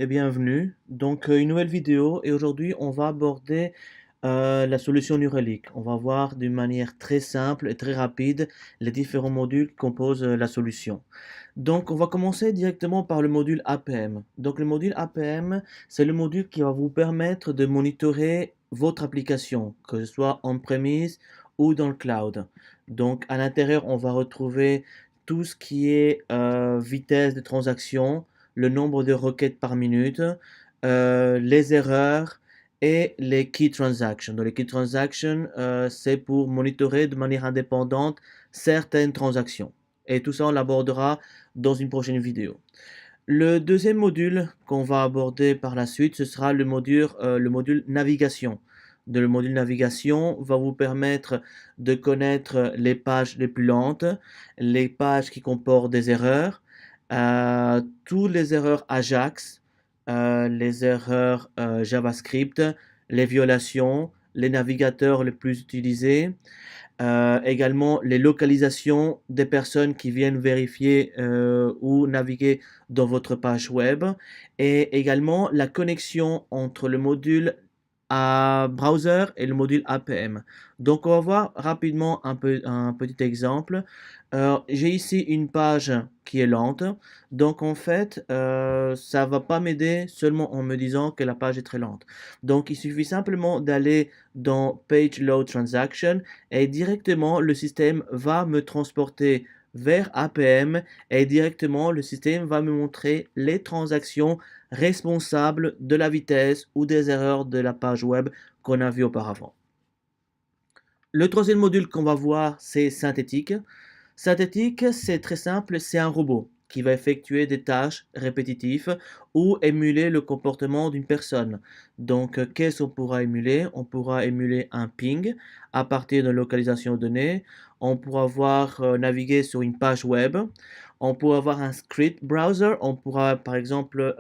Et bienvenue. Une nouvelle vidéo et aujourd'hui, on va aborder la solution New Relic. On va voir d'une manière très simple et très rapide les différents modules qui composent la solution. On va commencer directement par le module APM. Donc, le module APM, c'est le module qui va vous permettre de monitorer votre application, que ce soit on-premise ou dans le cloud. Donc, à l'intérieur, on va retrouver tout ce qui est vitesse de transaction, le nombre de requêtes par minute, les erreurs et les key transactions. Donc, les key transactions, c'est pour monitorer de manière indépendante certaines transactions. Et tout ça, on l'abordera dans une prochaine vidéo. Le deuxième module qu'on va aborder par la suite, ce sera le module navigation. Le module navigation va vous permettre de connaître les pages les plus lentes, les pages qui comportent des erreurs, toutes les erreurs Ajax, les erreurs JavaScript, les violations, les navigateurs les plus utilisés, également les localisations des personnes qui viennent vérifier ou naviguer dans votre page web et également la connexion entre le module à browser et le module APM. Donc on va voir rapidement un petit exemple. J'ai ici une page qui est lente. Donc en fait, ça va pas m'aider seulement en me disant que la page est très lente. Donc il suffit simplement d'aller dans Page Load Transaction et directement le système va me transporter vers APM et directement le système va me montrer les transactions responsables de la vitesse ou des erreurs de la page web qu'on a vu auparavant. Le troisième module qu'on va voir, c'est synthétique. Synthétique, c'est très simple, c'est un robot qui va effectuer des tâches répétitives ou émuler le comportement d'une personne. Qu'est-ce qu'on pourra émuler? On pourra émuler un ping à partir de localisation donnée. On pourra naviguer sur une page web. On pourra avoir un script browser. On pourra, par exemple,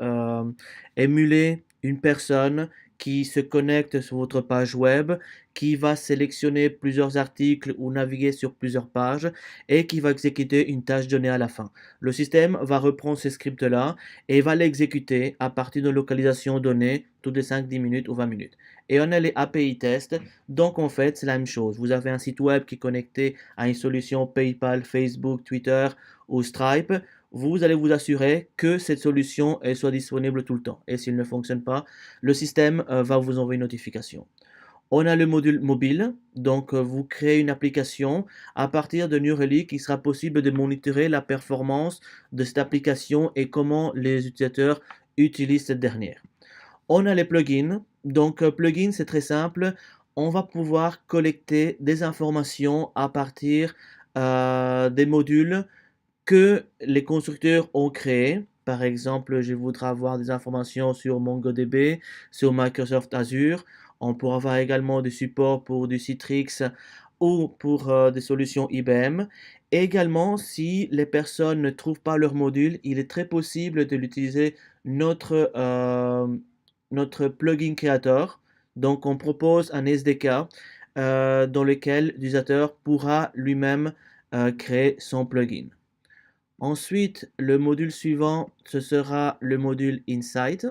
émuler une personne qui se connecte sur votre page web, qui va sélectionner plusieurs articles ou naviguer sur plusieurs pages et qui va exécuter une tâche donnée à la fin. Le système va reprendre ces scripts-là et va l'exécuter à partir de localisation donnée toutes les 5, 10 minutes ou 20 minutes. Et on a les API tests. Donc en fait, c'est la même chose. Vous avez un site web qui est connecté à une solution PayPal, Facebook, Twitter ou Stripe. Vous allez vous assurer que cette solution elle soit disponible tout le temps. Et s'il ne fonctionne pas, le système va vous envoyer une notification. On a le module mobile, vous créez une application à partir de New Relic, il sera possible de monitorer la performance de cette application et comment les utilisateurs utilisent cette dernière. On a les plugins, plugins c'est très simple, on va pouvoir collecter des informations à partir des modules que les constructeurs ont créés. Par exemple, je voudrais avoir des informations sur MongoDB, sur Microsoft Azure. On pourra avoir également du support pour du Citrix ou pour des solutions IBM. Également, si les personnes ne trouvent pas leur module, il est très possible de l'utiliser notre plugin creator. Donc, on propose un SDK dans lequel l'utilisateur pourra lui-même créer son plugin. Ensuite, le module suivant, ce sera le module Insight.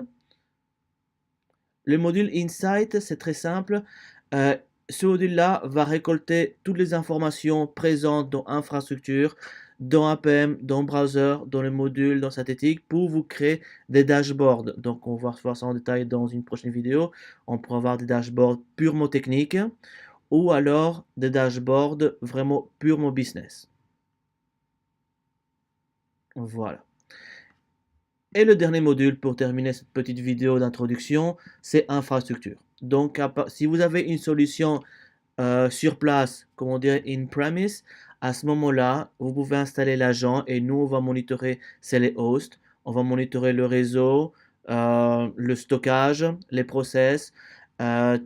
Le module Insight, c'est très simple. Euh, Ce module-là va récolter toutes les informations présentes dans infrastructure, dans APM, dans browser, dans le module, dans synthétique, pour vous créer des dashboards. Donc, on va voir ça en détail dans une prochaine vidéo. On pourra avoir des dashboards purement techniques ou alors des dashboards vraiment purement business. Voilà. Et le dernier module pour terminer cette petite vidéo d'introduction, c'est infrastructure. Si vous avez une solution sur place, comme on dirait in-premise, à ce moment-là, vous pouvez installer l'agent et nous, on va monitorer, c'est les hosts, on va monitorer le réseau, le stockage, les process,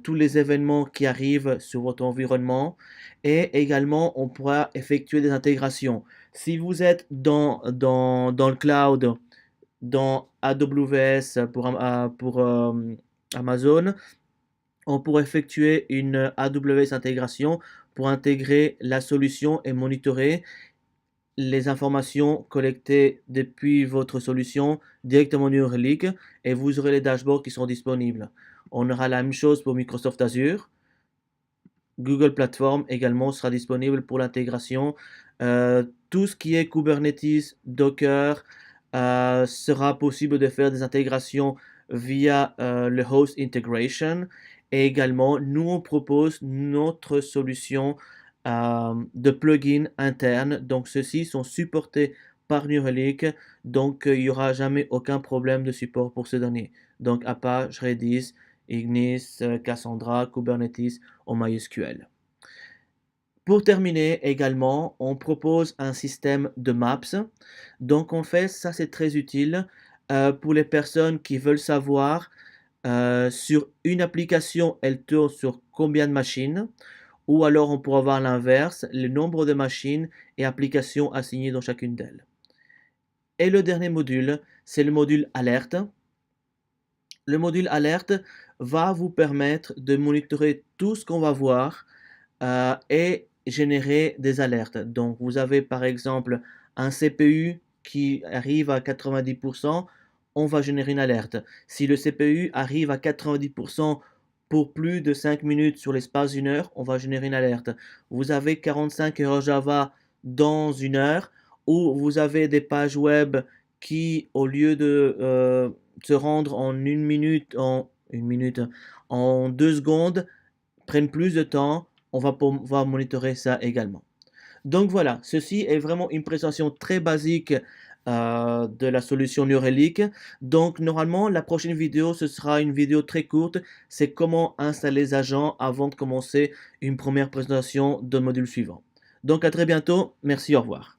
tous les événements qui arrivent sur votre environnement et également, on pourra effectuer des intégrations. Si vous êtes dans le cloud, dans AWS pour Amazon, on pourrait effectuer une AWS intégration pour intégrer la solution et monitorer les informations collectées depuis votre solution directement New Relic et vous aurez les dashboards qui sont disponibles. On aura la même chose pour Microsoft Azure. Google Platform également sera disponible pour l'intégration. Tout ce qui est Kubernetes, Docker, sera possible de faire des intégrations via le Host Integration. Et également, nous, on propose notre solution de plugins internes. Donc, ceux-ci sont supportés par New Relic. Donc, il n'y aura jamais aucun problème de support pour ce dernier. Donc, Apache, Redis, Ignis, Cassandra, Kubernetes ou MySQL. Pour terminer également, on propose un système de maps. Donc en fait, ça c'est très utile pour les personnes qui veulent savoir sur une application, elle tourne sur combien de machines. Ou alors on pourra voir l'inverse, le nombre de machines et applications assignées dans chacune d'elles. Et le dernier module, c'est le module alerte. Le module alerte va vous permettre de monitorer tout ce qu'on va voir et générer des alertes. Donc, vous avez par exemple un CPU qui arrive à 90%, on va générer une alerte. Si le CPU arrive à 90% pour plus de 5 minutes sur l'espace d'une heure, on va générer une alerte. Vous avez 45 erreurs Java dans une heure, ou vous avez des pages web qui, au lieu de se rendre en en 2 secondes, prennent plus de temps, on va pouvoir monitorer ça également. Donc voilà, ceci est vraiment une présentation très basique de la solution New Relic. Donc normalement, la prochaine vidéo, ce sera une vidéo très courte. C'est comment installer les agents avant de commencer une première présentation de module suivant. Donc à très bientôt. Merci, au revoir.